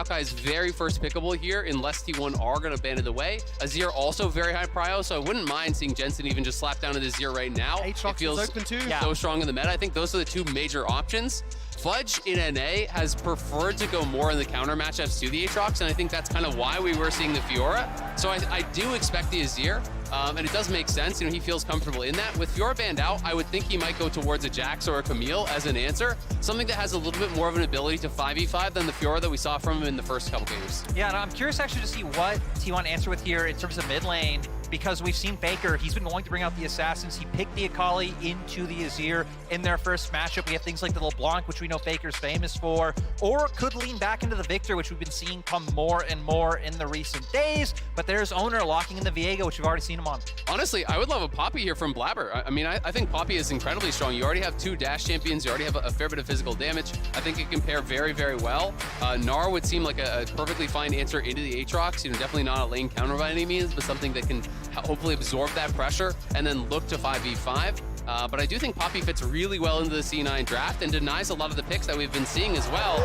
Maokai is very first pickable here unless T1 are going to ban it away. Azir also very high prio, so I wouldn't mind seeing Jensen even just slap down to Azir right now. Aatrox it feels is open too. so strong in the meta. I think those are the two major options. Fudge in NA has preferred to go more in the counter matchups to the Aatrox, and I think that's kind of why we were seeing the Fiora. So I do expect the Azir, and it does make sense. You know, he feels comfortable in that. With Fiora banned out, I would think he might go towards a Jax or a Camille as an answer, something that has a little bit more of an ability to 5v5 than the Fiora that we saw from him in the first couple games. Yeah, and I'm curious actually to see what T1 answer with here in terms of mid lane, because we've seen Faker, he's been wanting to bring out the Assassins. He picked the Akali into the Azir in their first matchup. We have things like the LeBlanc, which we know Faker's famous for, or could lean back into the Victor, which we've been seeing come more and more in the recent days. But there's Oner locking in the Viego, which we've already seen him on. Honestly, I would love a Poppy here from Blaber. I mean, I think Poppy is incredibly strong. You already have 2 dash champions. You already have a fair bit of physical damage. I think it can pair very, very well. Gnar would seem like a perfectly fine answer into the Aatrox. You know, definitely not a lane counter by any means, but something that can hopefully absorb that pressure and then look to 5v5. But I do think Poppy fits really well into the C9 draft and denies a lot of the picks that we've been seeing as well.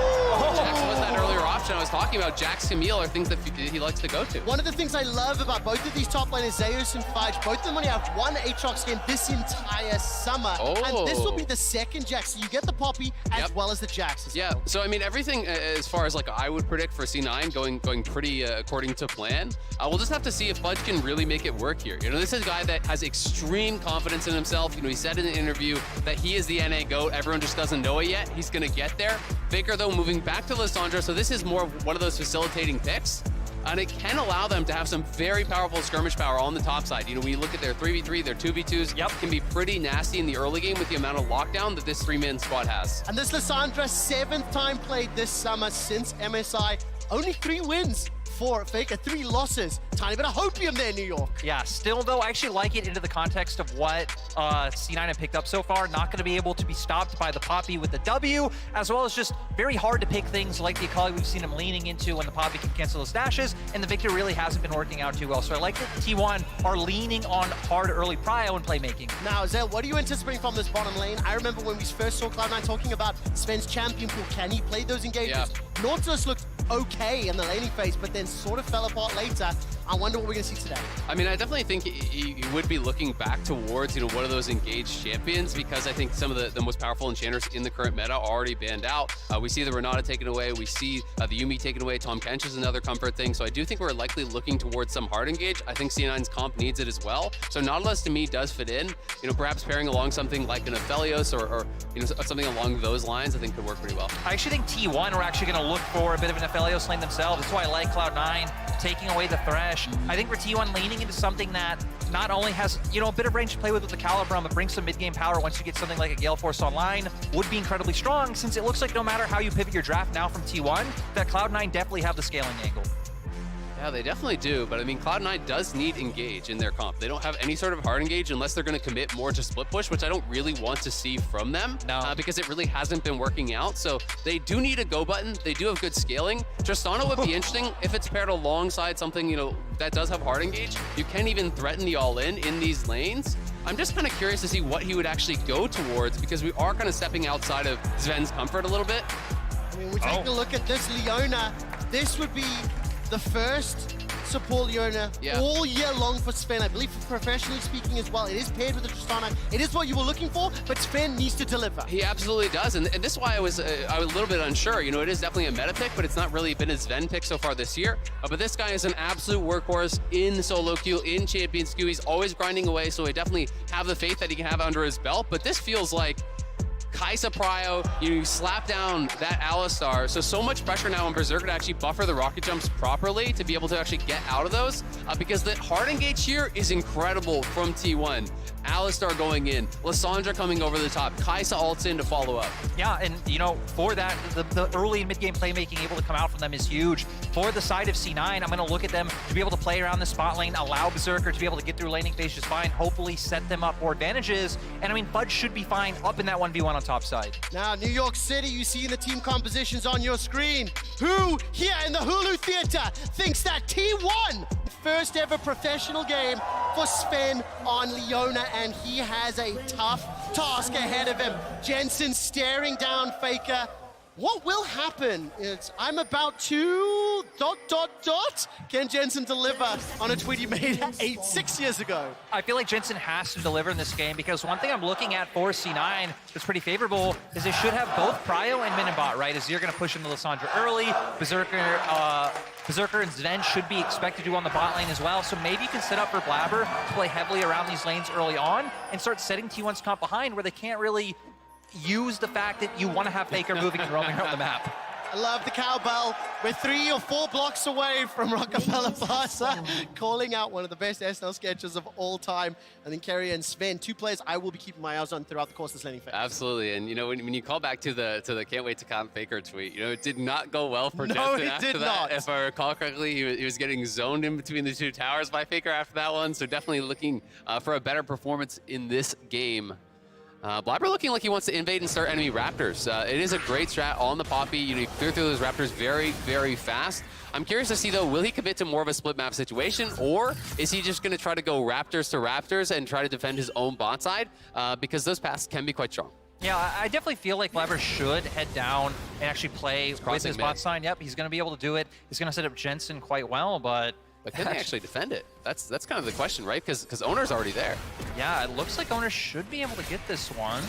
Jax was that earlier option I was talking about. Jax, Camille are things that he likes to go to. One of the things I love about both of these top laners, Zeus and Fudge, both of them only have one Aatrox game this entire summer. And this will be the second Jax. So you get the Poppy as well as the Jax as well. So I mean, everything as far as like I would predict for C9 going pretty according to plan. We'll just have to see if Fudge can really make it work here. You know, this is a guy that has extreme confidence in himself. You know, he said in an interview that he is the NA GOAT. Everyone just doesn't know it yet. He's going to get there. Faker, though, moving back to Lissandra. So this is more one of those facilitating picks. And it can allow them to have some very powerful skirmish power on the top side. You know, when you look at their 3v3, their 2v2s, can be pretty nasty in the early game with the amount of lockdown that this 3-man squad has. And this Lissandra, 7th time played this summer since MSI. Only 3 wins for Faker, 3 losses. Tiny bit of hopium there, New York. Yeah, still though, I actually like it into the context of what C9 have picked up so far. Not going to be able to be stopped by the Poppy with the W, as well as just very hard to pick things like the Akali we've seen him leaning into when the Poppy can cancel his dashes, and the Victor really hasn't been working out too well. So I like that T1 are leaning on hard early prio and playmaking. Now, Azael, what are you anticipating from this bottom lane? I remember when we first saw Cloud9 talking about Sven's champion pool. Can he play those engagements? Nautilus looked okay in the laning phase, but then sort of fell apart later. I wonder what we're going to see today. I mean, I definitely think he would be looking back towards, you know, one of those engaged champions, because I think some of the most powerful enchanters in the current meta are already banned out. We see the Renata taken away. We see the Yuumi taken away. Tom Kench is another comfort thing. So I do think we're likely looking towards some hard engage. I think C9's comp needs it as well. So Nautilus to me does fit in. You know, perhaps pairing along something like an Aphelios or you know, something along those lines, I think could work pretty well. I actually think T1 are actually going to look for a bit of an Aphelios lane themselves. That's why I like Cloud9 taking away the Thresh. I think for T1 leaning into something that not only has, you know, a bit of range to play with the Calibrum, but brings some mid-game power once you get something like a Gale Force online, would be incredibly strong, since it looks like no matter how you pivot your draft now from T1, that Cloud9 definitely have the scaling angle. Yeah, they definitely do, but I mean, Cloud9 does need engage in their comp. They don't have any sort of hard engage unless they're going to commit more to split push, which I don't really want to see from them, because it really hasn't been working out. So they do need a go button. They do have good scaling. Tristana would be interesting if it's paired alongside something, you know, that does have hard engage. You can even threaten the all-in in these lanes. I'm just kind of curious to see what he would actually go towards, because we are kind of stepping outside of Zven's comfort a little bit. I mean, we're taking a look at this Leona. This would be the first support Leona all year long for Zven. I believe professionally speaking as well. It is paired with the Tristana. It is what you were looking for, but Zven needs to deliver. He absolutely does, and this is why I was a little bit unsure. You know, it is definitely a meta pick, but it's not really been a Zven pick so far this year. But this guy is an absolute workhorse in solo queue, in Champions queue. He's always grinding away, so I definitely have the faith that he can have under his belt. But this feels like Kaisa prio, you slap down that Alistar, so much pressure now on Berserker to actually buffer the rocket jumps properly to be able to actually get out of those, because the hard engage here is incredible from T1. Alistar going in, Lissandra coming over the top, Kaisa ults in to follow up. Yeah, and you know, for that, the early and mid-game playmaking able to come out from them is huge. For the side of C9, I'm going to look at them to be able to play around the spot lane, allow Berserker to be able to get through laning phase just fine, hopefully set them up for advantages. And I mean, Fudge should be fine up in that 1v1 on top side. Now, New York City, you see the team compositions on your screen. Who here in the Hulu Theater thinks that T1, first ever professional game for Zven on Leona, and he has a tough task ahead of him. Jensen staring down Faker. What will happen is I'm about to ... Can Jensen deliver on a tweet he made 6 years ago? I feel like Jensen has to deliver in this game because one thing I'm looking at for C9 that's pretty favorable is they should have both Prio and Min and Bot, right? As you're going to push into Lissandra early, Berserker and Zven should be expected to do on the bot lane as well, so maybe you can set up for Blaber to play heavily around these lanes early on and start setting T1's comp behind where they can't really use the fact that you want to have Faker moving and roaming around the map. I love the cowbell. We're 3 or 4 blocks away from Rockefeller Plaza, calling out one of the best SNL sketches of all time. I think Keria and Zven, 2 players I will be keeping my eyes on throughout the course of this laning phase. Absolutely, and you know when you call back to the can't wait to comp Faker tweet, you know it did not go well for Jensen after that. If I recall correctly, he was getting zoned in between the 2 towers by Faker after that one. So definitely looking for a better performance in this game. Blaber looking like he wants to invade and start enemy Raptors. It is a great strat on the Poppy. You know, you clear through those Raptors very, very fast. I'm curious to see, though, will he commit to more of a split map situation, or is he just going to try to go Raptors to Raptors and try to defend his own bot side? Because those paths can be quite strong. Yeah, I definitely feel like Blaber should head down and actually play with his bot side. Yep, he's going to be able to do it. He's going to set up Jensen quite well, but can they actually defend it? That's kind of the question, right? Because Oner's already there. Yeah, it looks like Oner should be able to get this one.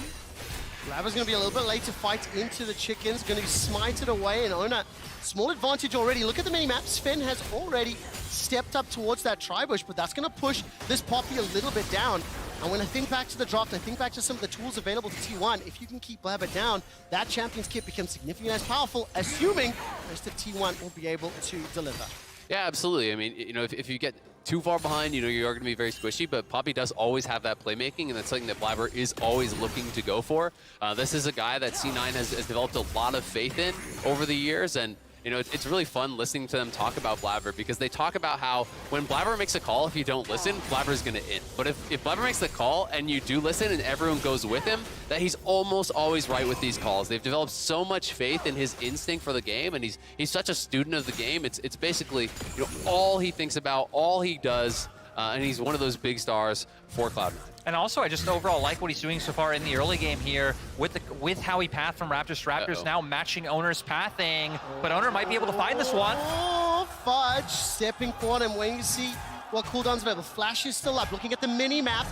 Blaber's going to be a little bit late to fight into the chickens. Going to be smited away, and Oner, small advantage already. Look at the mini-map. Zven has already stepped up towards that tri-bush, but that's going to push this Poppy a little bit down. And when I think back to the draft, I think back to some of the tools available to T1. If you can keep Blaber down, that Champions Kit becomes significantly less powerful, assuming the rest of T1 will be able to deliver. Yeah, absolutely. I mean, you know, if you get too far behind, you know, you're going to be very squishy, but Poppy does always have that playmaking, and that's something that Blaber is always looking to go for. This is a guy that C9 has developed a lot of faith in over the years, and you know, it's really fun listening to them talk about Blaber because they talk about how when Blaber makes a call, if you don't listen, Blaber's going to in. But if Blaber makes the call and you do listen and everyone goes with him, that he's almost always right with these calls. They've developed so much faith in his instinct for the game, and he's such a student of the game. It's basically, you know, all he thinks about, all he does, and he's one of those big stars for Cloud9. And also, I just overall like what he's doing so far in the early game here with how he pathed from Raptors to Raptors, now matching Oner's pathing. But Oner might be able to find this one. Oh, Fudge stepping forward and waiting to see what cooldown's available. Flash is still up, looking at the mini-map.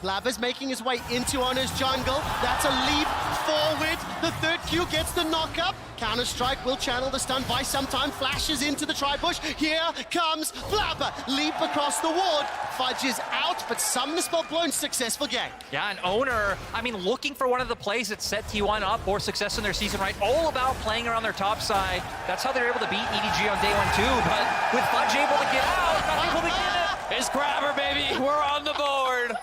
Blaber's making his way into Oner's jungle. That's a leap forward. The third Q gets the knock-up. Counter-Strike will channel the stun by some time. Flashes into the tri-bush. Here comes Blaber. Leap across the ward. Fudge is out, but some misspell blown. Successful game. Yeah, and Oner, I mean, looking for one of the plays that set T1 up for success in their season, right? All about playing around their top side. That's how they're able to beat EDG on day 1 too, but with Fudge able to get out, not able to get it. It's Grabber, baby. We're on the board.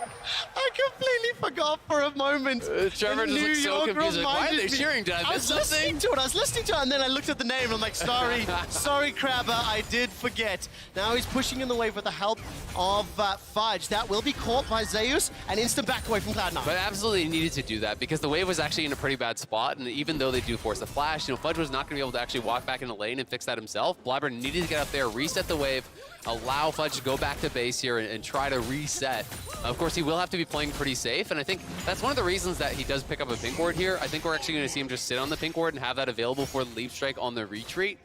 I completely forgot for a moment. Trevor just looks so confused. Like, why are they cheering? Did I miss something? I was listening to it, and then I looked at the name, and I'm like, sorry, sorry, Crabber, I did forget. Now he's pushing in the wave with the help of Fudge. That will be caught by Zeus, and instant back away from Cloud9. But absolutely needed to do that because the wave was actually in a pretty bad spot, and even though they do force the flash, you know, Fudge was not going to be able to actually walk back in the lane and fix that himself. Blaber needed to get up there, reset the wave, allow Fudge to go back to base here and try to reset. Of course, he will have to be playing pretty safe, and I think that's one of the reasons that he does pick up a pink ward here. I think we're actually going to see him just sit on the pink ward and have that available for the leap strike on the retreat,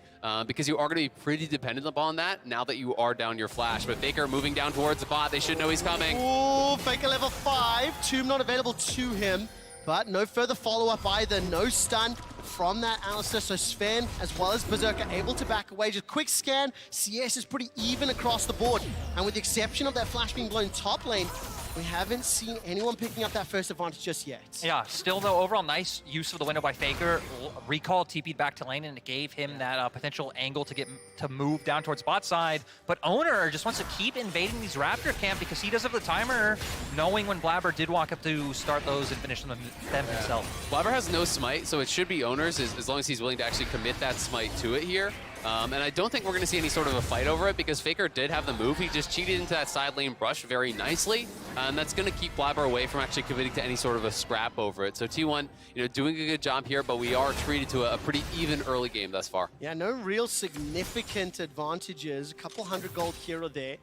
because you are going to be pretty dependent upon that now that you are down your flash. But Faker moving down towards the bot. They should know he's coming. Ooh, Faker level 5. Tomb not available to him, but no further follow-up either. No stun from that Alistar, so Zven as well as Berserker able to back away. Just quick scan, CS is pretty even across the board. And with the exception of that flash being blown top lane, we haven't seen anyone picking up that first advantage just yet. Yeah, still though, overall nice use of the window by Faker. Recall TP'd back to lane and it gave him that potential angle to move down towards bot side. But Oner just wants to keep invading these Raptor camp because he does have the timer, knowing when Blaber did walk up to start those and finish them himself. Blaber has no smite, so it should be Oner's as long as he's willing to actually commit that smite to it here. And I don't think we're going to see any sort of a fight over it because Faker did have the move. He just cheated into that side lane brush very nicely. And that's going to keep Blaber away from actually committing to any sort of a scrap over it. So T1, you know, doing a good job here, but we are treated to a pretty even early game thus far. Yeah, no real significant advantages. A couple hundred gold here or there.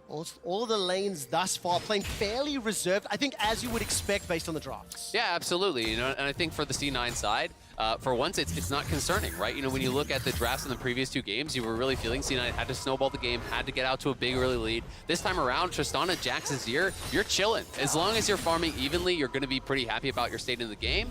Almost all of the lanes thus far playing fairly reserved, I think, as you would expect based on the drafts. Yeah, absolutely. You know, and I think for the C9 side, for once, it's not concerning, right? You know, when you look at the drafts in the previous 2 games, you were really feeling C9 had to snowball the game, had to get out to a big early lead. This time around, Tristana, Jax, Azir, you're chilling. As long as you're farming evenly, you're going to be pretty happy about your state in the game.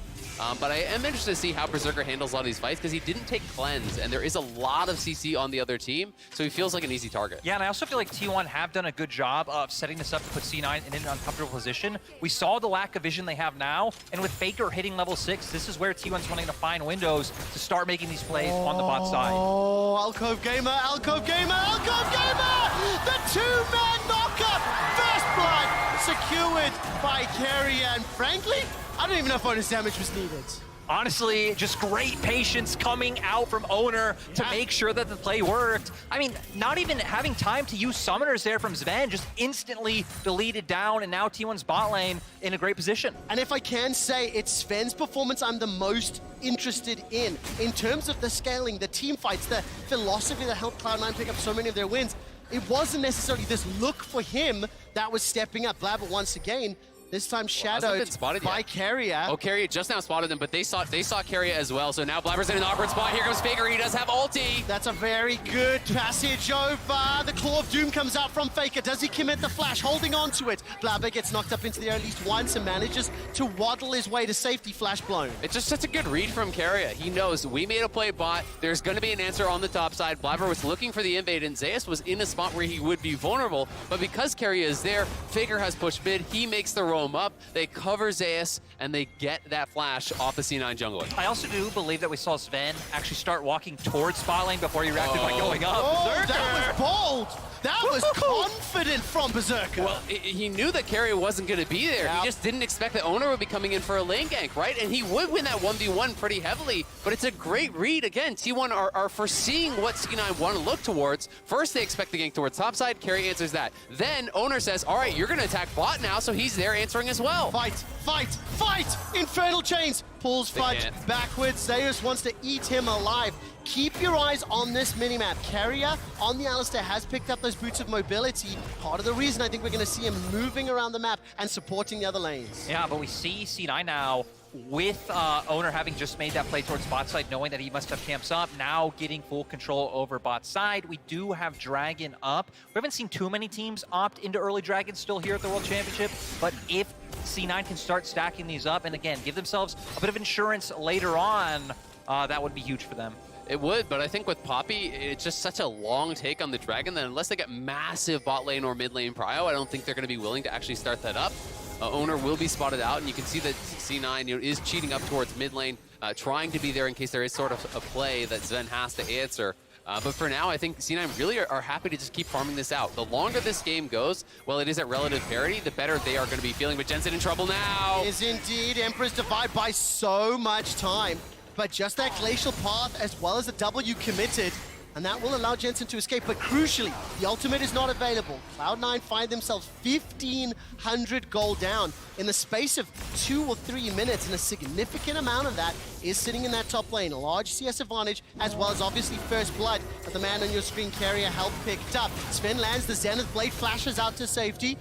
But I am interested to see how Berserker handles a lot of these fights because he didn't take cleanse, and there is a lot of CC on the other team, so he feels like an easy target. Yeah, and I also feel like T1 have done a good job of setting this up to put C9 in an uncomfortable position. We saw the lack of vision they have now, and with Faker hitting level 6, this is where T1's wanting to find windows to start making these plays on the bot side. Oh, Alcove Gamer, Alcove Gamer, Alcove Gamer! The 2-man knockup! First blood secured by Keria, and frankly, I don't even know if bonus damage was needed. Honestly, just great patience coming out from Oner to make sure that the play worked. I mean, not even having time to use summoners there from Zven, just instantly deleted down, and now T1's bot lane in a great position. And if I can say, it's Sven's performance I'm the most interested in terms of the scaling, the team fights, the philosophy that helped Cloud9 pick up so many of their wins. It wasn't necessarily this look for him that was stepping up. Blaber once again, this time shadowed by Keria. Oh, Keria just now spotted him, but they saw Keria as well. So now Blaber's in an awkward spot. Here comes Faker. He does have ulti. That's a very good passage over. The Claw of Doom comes out from Faker. Does he commit the flash? Holding on to it. Blaber gets knocked up into the air at least once and manages to waddle his way to safety. Flash blown. It's just such a good read from Keria. He knows we made a play bot. There's going to be an answer on the top side. Blaber was looking for the invade, and Zeus was in a spot where he would be vulnerable. But because Keria is there, Faker has pushed mid. He makes the roam up. They cover Zeus, and they get that flash off the C9 jungler. I also do believe that we saw Zven actually start walking towards spot lane before he reacted by going up. Oh, Berserker! that was bold! That was confident from Berserker. Well, he knew that Keria wasn't going to be there. Yep. He just didn't expect that Oner would be coming in for a lane gank, right? And he would win that 1v1 pretty heavily, but it's a great read. Again, T1 are foreseeing what C9 want to look towards. First, they expect the gank towards topside. Keria answers that. Then Oner says, all right, you're going to attack bot now, so he's there answering as well. Fight, fight, fight! Infernal Chains pulls Fudge backwards. Zeus wants to eat him alive. Keep your eyes on this minimap. Keria on the Alistar has picked up those boots of mobility. Part of the reason I think we're going to see him moving around the map and supporting the other lanes. Yeah, but we see C9 now with Oner having just made that play towards bot side, knowing that he must have camps up, now getting full control over bot side. We do have Dragon up. We haven't seen too many teams opt into early Dragon still here at the World Championship, but if C9 can start stacking these up and again, give themselves a bit of insurance later on, that would be huge for them. It would, but I think with Poppy, it's just such a long take on the Dragon that unless they get massive bot lane or mid lane prio, I don't think they're going to be willing to actually start that up. Oner will be spotted out, and you can see that C9 is cheating up towards mid lane, trying to be there in case there is sort of a play that Zven has to answer. But for now, I think C9 really are happy to just keep farming this out. The longer this game goes, while it is at relative parity, the better they are going to be feeling. But Jensen in trouble now. Is indeed. Emperor's Divide by so much time. But just that Glacial Path as well as the W committed, and that will allow Jensen to escape. But crucially, the ultimate is not available. Cloud9 find themselves 1,500 gold down in the space of 2 or 3 minutes, and a significant amount of that is sitting in that top lane. A large CS advantage, as well as obviously first blood. But the man on your screen, Keria, help picked up. Zven lands the Zenith Blade, flashes out to safety.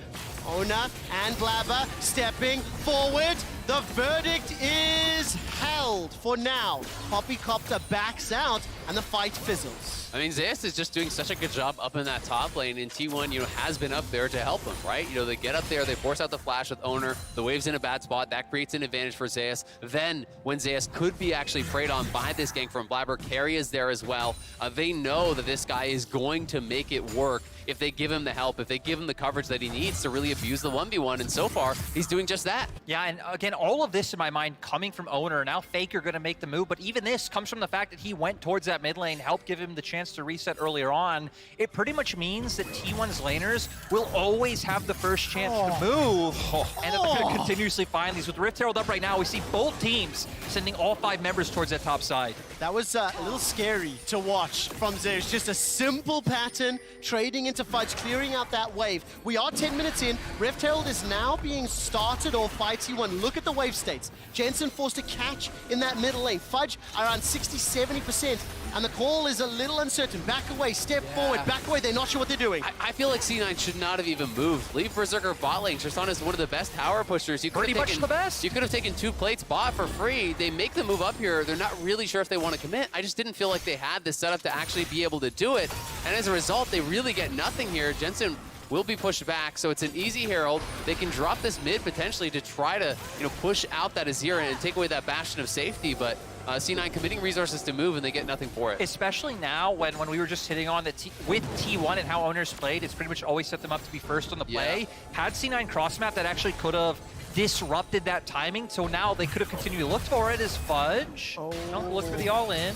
Oner and Blaber stepping forward. The verdict is held for now. Poppycopter backs out, and the fight fizzles. I mean, Zeus is just doing such a good job up in that top lane, and T1, has been up there to help him, right? They get up there, they force out the flash with Oner, the wave's in a bad spot, that creates an advantage for Zeus. Then, when Zeus could be actually preyed on by this gank from Blaber, Keria is there as well. They know that this guy is going to make it work if they give him the help, if they give him the coverage that he needs to really abuse the 1v1, and so far, he's doing just that. Yeah, and again, all of this in my mind coming from Oner. Now Faker going to make the move, but even this comes from the fact that he went towards that mid lane, helped give him the chance to reset earlier on. It pretty much means that T1's laners will always have the first chance to move, and that they're going to continuously find these. With Rift Herald up right now, we see both teams sending all 5 members towards that top side. That was a little scary to watch from Zeus. Just a simple pattern, trading into Fudge, clearing out that wave. We are 10 minutes in. Rift Herald is now being started off by T1. Look at the wave states. Jensen forced to catch in that middle lane. Fudge around 60-70% and the call is a little uncertain. Back away, step forward, back away. They're not sure what they're doing. I feel like C9 should not have even moved. Leave Berserker bot lane. Tristana is one of the best tower pushers. You Pretty much the best. You could have taken 2 plates bot for free. They make the move up here. They're not really sure if they want to commit. I just didn't feel like they had the setup to actually be able to do it. And as a result, they really get nothing here. Jensen will be pushed back, so it's an easy Herald. They can drop this mid potentially to try to, push out that Azir and take away that bastion of safety, but C9 committing resources to move and they get nothing for it. Especially now when we were just hitting on that with T1 and how Oner's played, it's pretty much always set them up to be first on the play. Had C9 cross map, that actually could have disrupted that timing, so now they could have continued to look for it as Fudge. Don't look for the all-in.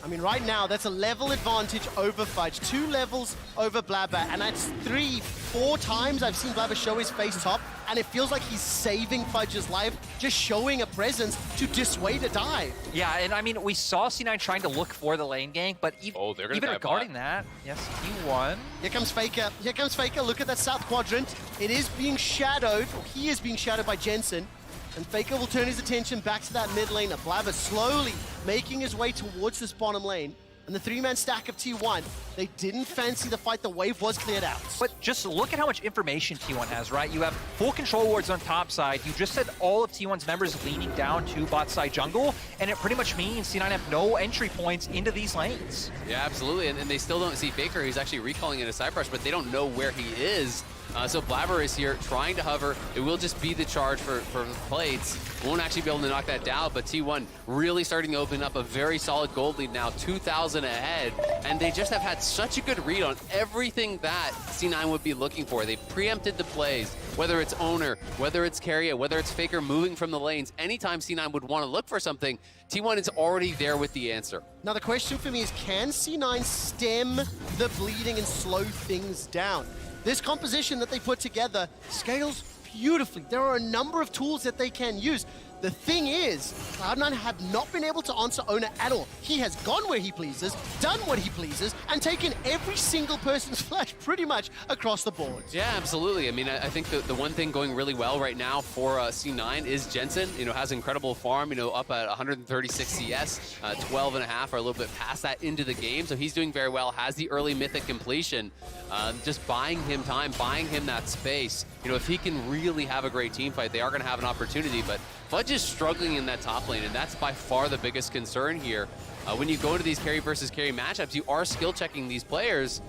I mean, right now, that's a level advantage over Fudge. 2 levels over Blaber, and that's 3, 4 times I've seen Blaber show his face top, and it feels like he's saving Fudge's life, just showing a presence to dissuade a dive. Yeah, and I mean, we saw C9 trying to look for the lane gank, but even regarding that, yes, he won. Here comes Faker. Here comes Faker. Look at that south quadrant. It is being shadowed, or he is being shadowed by Jensen. And Faker will turn his attention back to that mid lane. Blaber slowly making his way towards this bottom lane. And the 3-man stack of T1, they didn't fancy the fight. The wave was cleared out. But just look at how much information T1 has, right? You have full control wards on top side. You just said all of T1's members leaning down to bot side jungle, and it pretty much means C9 have no entry points into these lanes. Yeah, absolutely. And they still don't see Faker. He's actually recalling in a side brush, but they don't know where he is. So Blaber is here trying to hover. It will just be the charge for the plates. Won't actually be able to knock that down, but T1 really starting to open up a very solid gold lead now, 2,000 ahead. And they just have had such a good read on everything that C9 would be looking for. They preempted the plays, whether it's Oner, whether it's Keria, whether it's Faker moving from the lanes. Anytime C9 would want to look for something, T1 is already there with the answer. Now the question for me is, can C9 stem the bleeding and slow things down? This composition that they put together scales beautifully. There are a number of tools that they can use. The thing is, Cloud9 have not been able to answer Oner at all. He has gone where he pleases, done what he pleases, and taken every single person's flash pretty much across the board. Yeah, absolutely. I mean, I think the one thing going really well right now for C9 is Jensen, has incredible farm, up at 136 CS, 12 and a half or a little bit past that into the game. So he's doing very well, has the early mythic completion, just buying him time, buying him that space. If he can really have a great team fight, they are going to have an opportunity, but Fudge is struggling in that top lane, and that's by far the biggest concern here. When you go into these carry versus carry matchups, you are skill checking these players,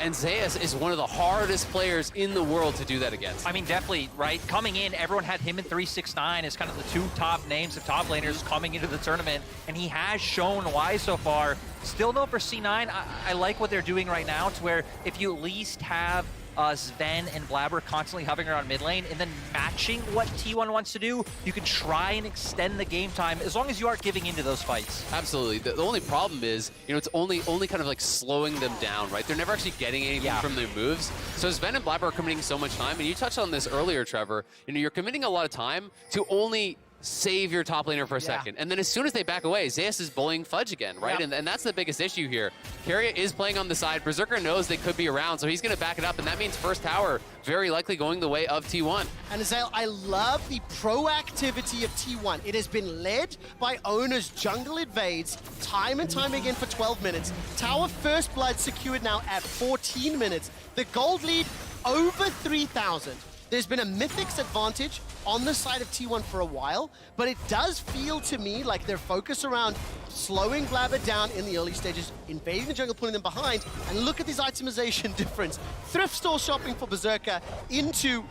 and Zeus is one of the hardest players in the world to do that against. I mean, definitely, right? Coming in, everyone had him in 369 as kind of the 2 top names of top laners coming into the tournament, and he has shown why so far. Still though, for C9, I like what they're doing right now, to where if you at least have Zven and Blaber constantly hovering around mid lane and then matching what T1 wants to do, you can try and extend the game time as long as you aren't giving into those fights. Absolutely. The only problem is, it's only kind of like slowing them down, right? They're never actually getting anything from their moves. So Zven and Blaber are committing so much time, and you touched on this earlier, Trevor. You're committing a lot of time to only save your top laner for a second. And then as soon as they back away, Zeus is bullying Fudge again, right? And that's the biggest issue here. Keria is playing on the side. Berserker knows they could be around, so he's going to back it up, and that means first tower very likely going the way of T1. And Azael, I love the proactivity of T1. It has been led by Oner's jungle invades time and time again for 12 minutes. Tower first blood secured now at 14 minutes. The gold lead over 3,000. There's been a Mythic's advantage on the side of T1 for a while, but it does feel to me like their focus around slowing Blaber down in the early stages, invading the jungle, pulling them behind, and look at this itemization difference. Thrift store shopping for Berserker into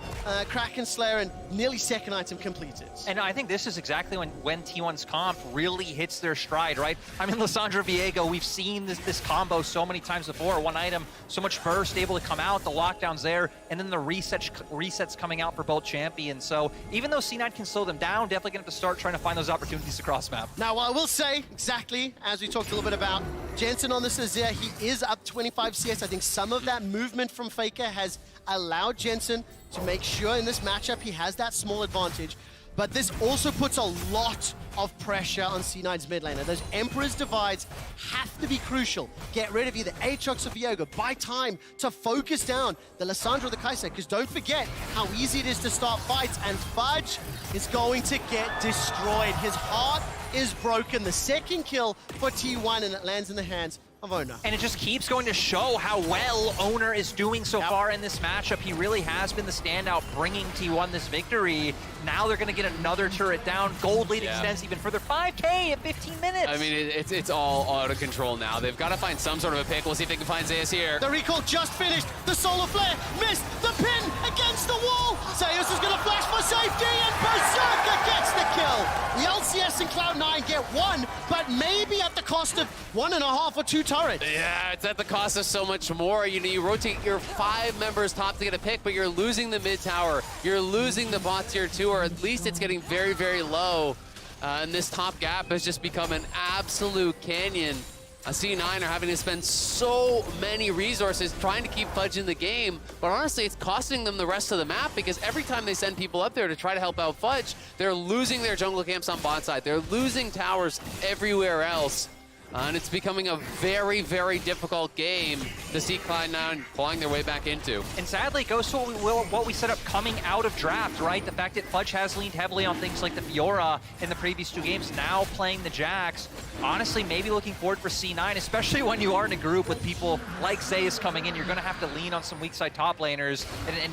Kraken Slayer, and nearly second item completed. And I think this is exactly when T1's comp really hits their stride, right? I mean, Lissandra, Viego, we've seen this combo so many times before. One item, so much burst able to come out, the lockdown's there, and then the resets coming out for both champions. So even though C9 can slow them down, definitely going to have to start trying to find those opportunities across map. Now, I will say, exactly as we talked a little bit about, Jensen on this Azir, he is up 25 CS. I think some of that movement from Faker has allowed Jensen to make sure in this matchup he has that small advantage. But this also puts a lot of pressure on C9's mid lane. And those Emperor's divides have to be crucial. Get rid of either Aatrox or Viego. Buy time to focus down the Lissandra or the Kaisa, because don't forget how easy it is to start fights, and Fudge is going to get destroyed. His heart is broken. The second kill for T1, and it lands in the hands of Oner. And it just keeps going to show how well Oner is doing so far in this matchup. He really has been the standout, bringing T1 this victory. Now they're going to get another turret down. Gold lead extends even further. 5K in 15 minutes. I mean, it's all out of control now. They've got to find some sort of a pick. We'll see if they can find Zeus here. The recall just finished. The solar flare missed. The pin against the wall. Zeus is going to flash for safety, and Berserker gets the kill. The LCS and Cloud9 get one, but maybe at the cost of 1.5 or 2 turrets. Yeah, it's at the cost of so much more. You know, you rotate your 5 members top to get a pick, but you're losing the mid tower. You're losing the bot tier 2, or at least it's getting very, very low. And this top gap has just become an absolute canyon. C9 are having to spend so many resources trying to keep Fudge in the game, but honestly, it's costing them the rest of the map, because every time they send people up there to try to help out Fudge, they're losing their jungle camps on bot side. They're losing towers everywhere else. And it's becoming a very, very difficult game to see Cloud9 clawing their way back into. And sadly, it goes to what we set up coming out of draft, right? The fact that Fudge has leaned heavily on things like the Fiora in the previous 2 games, now playing the Jax. Honestly, maybe looking forward for C9, especially when you are in a group with people like Zeus coming in. You're going to have to lean on some weak side top laners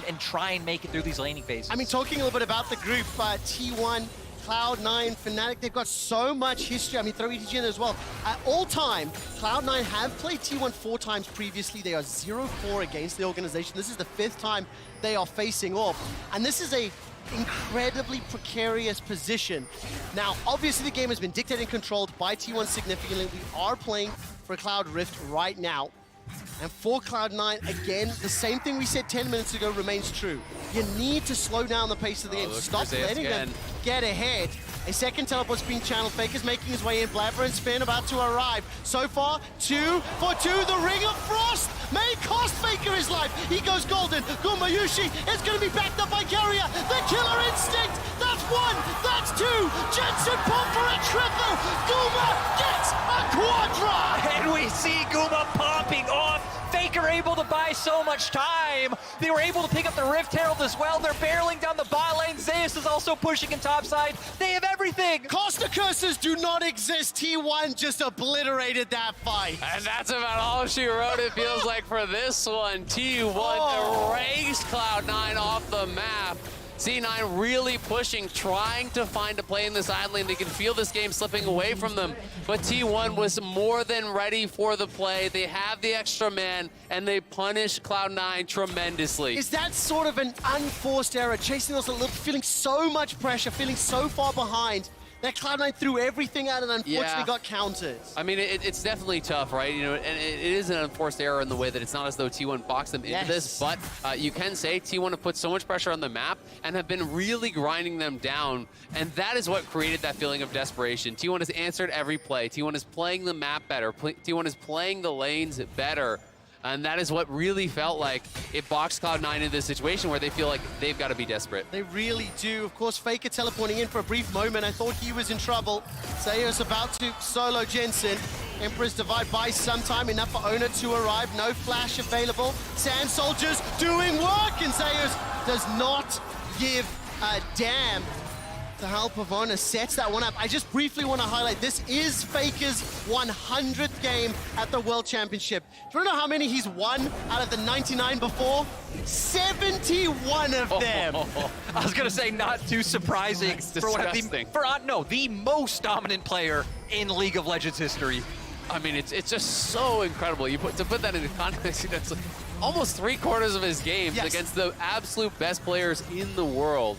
and try and make it through these laning phases. I mean, talking a little bit about the group, T1, Cloud9, Fnatic, they've got so much history. I mean, throw ETG in as well. At all time, Cloud9 have played T1 4 times previously. They are 0-4 against the organization. This is the 5th time they are facing off. And this is a incredibly precarious position. Now, obviously the game has been dictated and controlled by T1 significantly. We are playing for Cloud Rift right now. And for Cloud9, again, the same thing we said 10 minutes ago remains true. You need to slow down the pace of the game. Stop letting them get ahead. A second teleport's being channeled. Faker's making his way in. Blaber and Spin about to arrive. So far, 2 for 2. The Ring of Frost may cost Faker his life. He goes golden. Gumayusi is going to be backed up by Keria. The Killer Instinct. That's 1. That's 2. Jensen pump for a triple. Guma gets a quadra. And we see Guma popping off. Faker able to buy so much time. They were able to pick up the Rift Herald as well. They're barreling down the bot lane. Zeus is also pushing in topside. They have everything. Cluster curses do not exist. T1 just obliterated that fight. And that's about all she wrote, it feels like, for this one. T1 erased Cloud9 off the map. C9 really pushing, trying to find a play in this side lane. They can feel this game slipping away from them. But T1 was more than ready for the play. They have the extra man, and they punish Cloud9 tremendously. Is that sort of an unforced error? Chasing us a little, feeling so much pressure, feeling so far behind, that Cloud9 threw everything out and unfortunately got countered. I mean, it's definitely tough, right? You know, and it is an unforced error in the way that it's not as though T1 boxed them into this, but you can say T1 have put so much pressure on the map and have been really grinding them down, and that is what created that feeling of desperation. T1 has answered every play. T1 is playing the map better. T1 is playing the lanes better. And that is what really felt like it boxed Cloud9 into this situation where they feel like they've got to be desperate. They really do. Of course, Faker teleporting in for a brief moment. I thought he was in trouble. Zeus about to solo Jensen. Emperor's Divide buys some time, enough for Oner to arrive. No flash available. Sand Soldiers doing work, and Zeus does not give a damn. The help of Oner sets that one up. I just briefly want to highlight, this is Faker's 100th game at the World Championship. Do you know how many he's won out of the 99 before? 71 of them. I was gonna say, not too surprising for the most dominant player in League of Legends history. I mean, it's just so incredible. To put that into context, you know, it's like almost 3/4 of his games against the absolute best players in the world.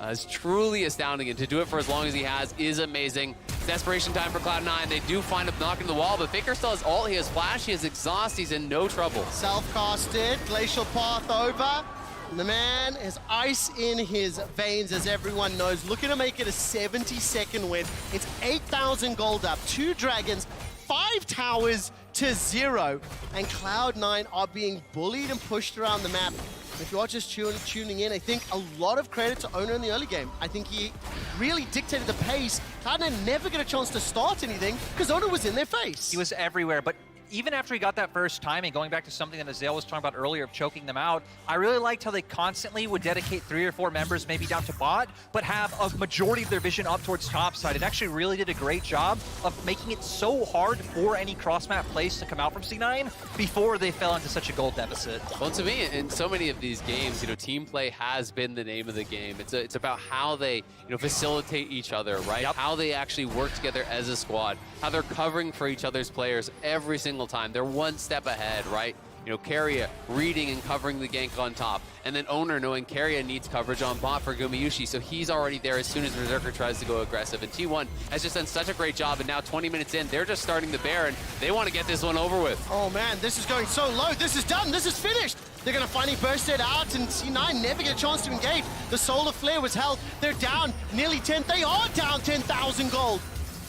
It's truly astounding, and to do it for as long as he has is amazing. Desperation time for Cloud9. They do find him knocking the wall, but Faker still has ult, he has flash, he has exhaust, he's in no trouble. Self-casted, Glacial Path over. And the man has ice in his veins, as everyone knows. Looking to make it a 70-second win. It's 8,000 gold up, 2 dragons, 5 towers to 0. And Cloud9 are being bullied and pushed around the map. If you are just tuning in, I think a lot of credit to Oner in the early game. I think he really dictated the pace. Cloud9 never get a chance to start anything because Oner was in their face. He was everywhere, but even after he got that first time, and going back to something that Azael was talking about earlier of choking them out, I really liked how they constantly would dedicate 3 or 4 members maybe down to bot, but have a majority of their vision up towards top side. It actually really did a great job of making it so hard for any cross-map plays to come out from C9 before they fell into such a goal deficit. Well, to me, in so many of these games, team play has been the name of the game. It's about how they, facilitate each other, right? Yep. How they actually work together as a squad, how they're covering for each other's players every single time. They're one step ahead, right? Keria reading and covering the gank on top. And then Oner knowing Keria needs coverage on bot for Gumayusi, so he's already there as soon as Berserker tries to go aggressive. And T1 has just done such a great job, and now 20 minutes in, they're just starting the bear, and they want to get this one over with. Oh man, this is going so low. This is done. This is finished. They're going to finally burst it out, and C9 never get a chance to engage. The Solar Flare was held. They're down nearly 10. They are down 10,000 gold.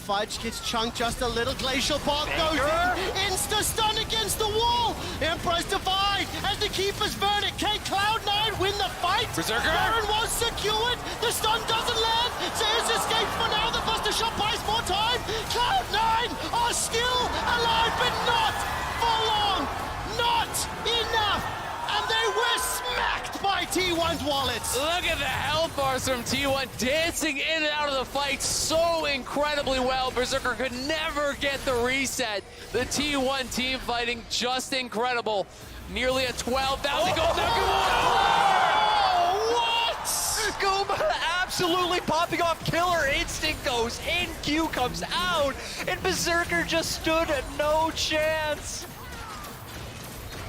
Fudge gets chunked just a little. Glacial Path goes in. Insta-stun against the wall. Emperor's Divide as the Keeper's verdict. Can Cloud9 win the fight? Berserker. Baron was secured. The stun doesn't land. Zeus escapes for now. The Buster Shot buys more time. Cloud9 are still alive, but not for long. Not enough. And they were smacked by T1's wallets. Look at the health bars from T1 dancing in and out of the fight so incredibly well. Berserker could never get the reset. The T1 team fighting just incredible. Nearly a 12,000 gold. What? Guma absolutely popping off. Killer Instinct goes in, Q comes out, and Berserker just stood no chance.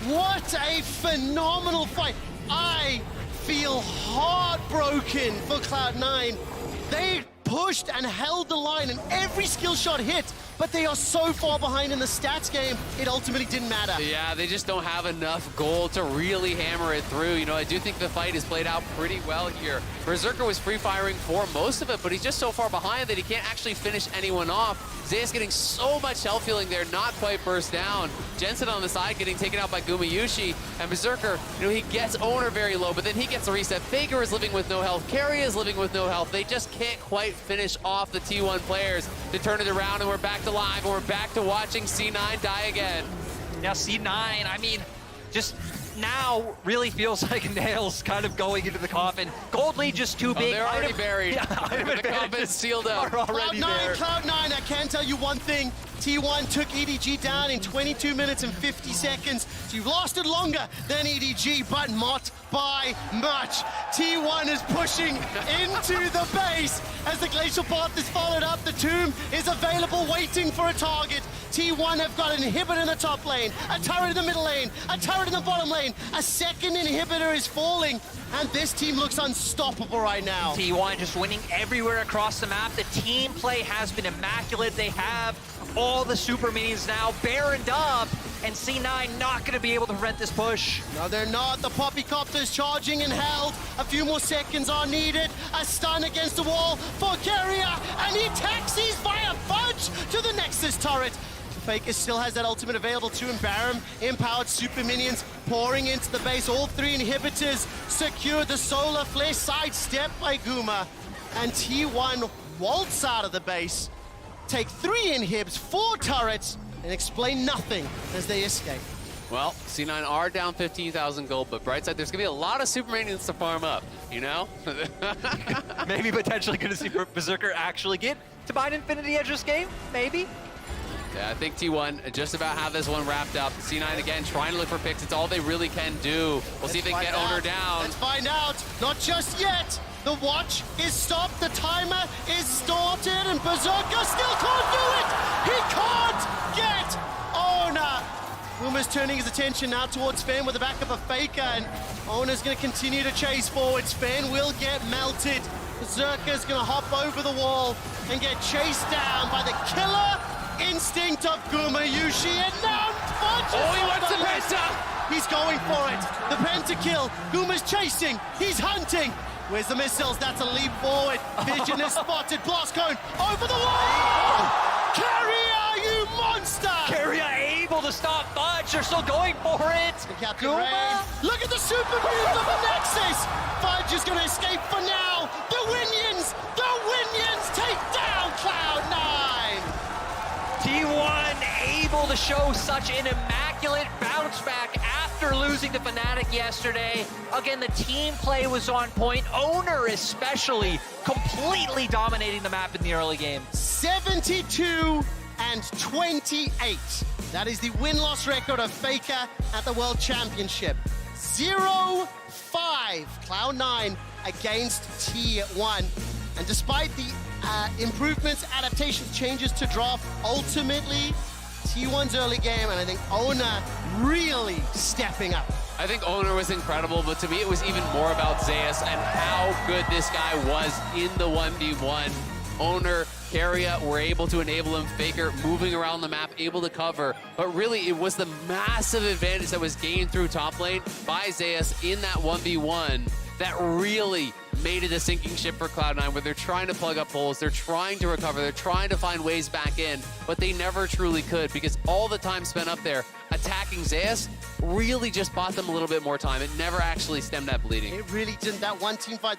What a phenomenal fight. I feel heartbroken for Cloud9. They pushed and held the line and every skill shot hit, but they are so far behind in the stats game, it ultimately didn't matter. Yeah, they just don't have enough gold to really hammer it through. I do think the fight is played out pretty well here. Berserker was free firing for most of it, but he's just so far behind that he can't actually finish anyone off. Zeus getting so much health healing there, not quite burst down. Jensen on the side getting taken out by Gumayusi, and Berserker, he gets Oner very low, but then he gets a reset. Faker is living with no health. Keria is living with no health. They just can't quite finish off the T1 players to turn it around, and we're back to live, and we're back to watching C9 die again. Now C9, I mean, just now really feels like nails kind of going into the coffin. Gold lead just too big. They're already buried. Yeah, the coffin's sealed up. Cloud9, I can tell you one thing. T1 took EDG down in 22 minutes and 50 seconds. So you've lasted longer than EDG, but not by much. T1 is pushing into the base as the Glacial Path is followed up. The Tomb is available, waiting for a target. T1 have got an inhibitor in the top lane, a turret in the middle lane, a turret in the bottom lane. A second inhibitor is falling, and this team looks unstoppable right now. T1 just winning everywhere across the map. The team play has been immaculate. They have all the super minions now baroned up, and C9 not going to be able to prevent this push. No, they're not. The Poppycopter's charging and held. A few more seconds are needed. A stun against the wall for Keria, and he taxis via Fudge to the Nexus turret. Faker still has that ultimate available to him. Baron, empowered super minions pouring into the base. All 3 inhibitors secure. The Solar Flare sidestepped by Guma. And T1 waltz out of the base. Take 3 inhibs, 4 turrets, and explain nothing as they escape. Well, C9 are down 15,000 gold, but bright side, there's going to be a lot of super minions to farm up, Maybe potentially going to see Berserker actually get to buy an Infinity Edge this game, maybe. Yeah, I think T1 just about have this one wrapped up. C9 again trying to look for picks. It's all they really can do. We'll see if they can get Oner down. Let's find out. Not just yet. The watch is stopped. The timer is started, and Berserker still can't do it. He can't get Oner. Guma's turning his attention now towards Zven with the back of a Faker, and Oner's going to continue to chase forward. Zven will get melted. Berserker's going to hop over the wall and get chased down by the killer instinct of Gumayusi, and now Fudge he wants the penta! He's going for it. The pentakill. Guma's chasing. He's hunting. Where's the missiles? That's a leap forward. Vision is spotted. Blast cone over the wall! Keria, you monster! Keria able to stop Fudge. They're still going for it. Guma! Look at the super move of the Nexus! Fudge is going to escape for now. The Winions take down Cloud9! T1 able able to show such an immaculate bounce back after losing to Fnatic yesterday. Again, the team play was on point. Oner especially completely dominating the map in the early game. 72 and 28. That is the win-loss record of Faker at the World Championship. 0-5 Cloud9 against T1. And despite the improvements, adaptations, changes to draft, ultimately T1's early game, and I think Oner really stepping up. I think Oner was incredible, but to me it was even more about Zeus and how good this guy was in the 1v1. Oner, Keria were able to enable him, Faker moving around the map, able to cover, but really it was the massive advantage that was gained through top lane by Zeus in that 1v1 that really made it a sinking ship for Cloud9, where they're trying to plug up holes, they're trying to recover, they're trying to find ways back in, but they never truly could, because all the time spent up there attacking Zeus really just bought them a little bit more time. It never actually stemmed that bleeding. It really didn't. That one team fight